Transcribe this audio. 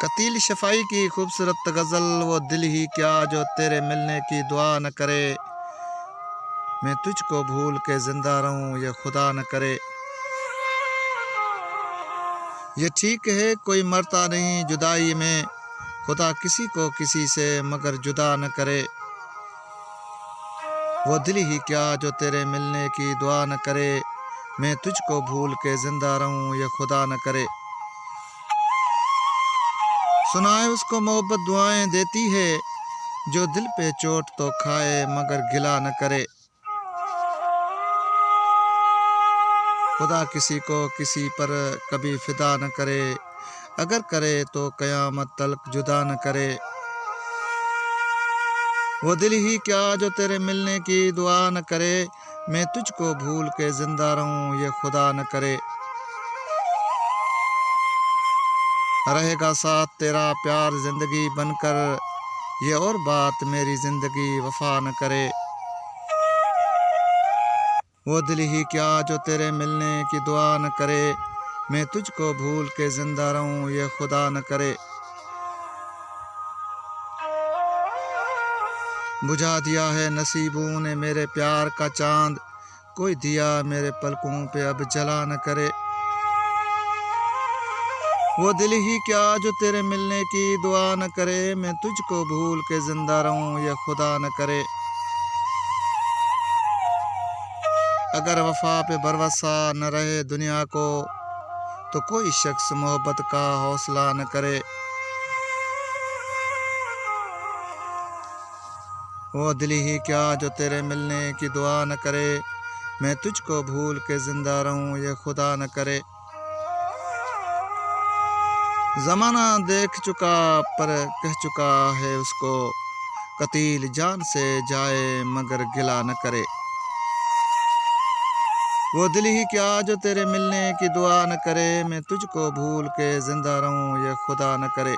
कतील शफाई की खूबसूरत गज़ल, वो दिल ही क्या जो तेरे मिलने की दुआ न करे। मैं तुझको भूल के जिंदा रहूं ये खुदा न करे। ये ठीक है कोई मरता नहीं जुदाई में, खुदा किसी को किसी से मगर जुदा न करे। वो दिल ही क्या जो तेरे मिलने की दुआ न करे। मैं तुझको भूल के जिंदा रहूं ये खुदा न करे। सुनाए उसको मोहब्बत दुआएं देती है, जो दिल पे चोट तो खाए मगर गिला न करे। खुदा किसी को किसी पर कभी फिदा न करे, अगर करे तो कयामत तलक जुदा न करे। वो दिल ही क्या जो तेरे मिलने की दुआ न करे। मैं तुझको भूल के जिंदा रहूं ये खुदा न करे। रहेगा साथ तेरा प्यार जिंदगी बनकर, ये और बात मेरी जिंदगी वफा न करे। वो दिल ही क्या जो तेरे मिलने की दुआ न करे। मैं तुझको भूल के जिंदा रहूं ये खुदा न करे। बुझा दिया है नसीबों ने मेरे प्यार का चांद, कोई दिया मेरे पलकों पे अब जला न करे। वो दिल ही क्या जो तेरे मिलने की दुआ न करे। मैं तुझको भूल के जिंदा रहूं ये खुदा न करे। अगर वफा पे भरोसा न रहे दुनिया को, तो कोई शख्स मोहब्बत का हौसला न करे। वो दिल ही क्या जो तेरे मिलने की दुआ न करे। मैं तुझको भूल के जिंदा रहूं ये खुदा न करे। ज़माना देख चुका पर कह चुका है उसको, कतील जान से जाए मगर गिला न करे। वो दिल ही क्या जो तेरे मिलने की दुआ न करे। मैं तुझको भूल के जिंदा रहूं ये खुदा न करे।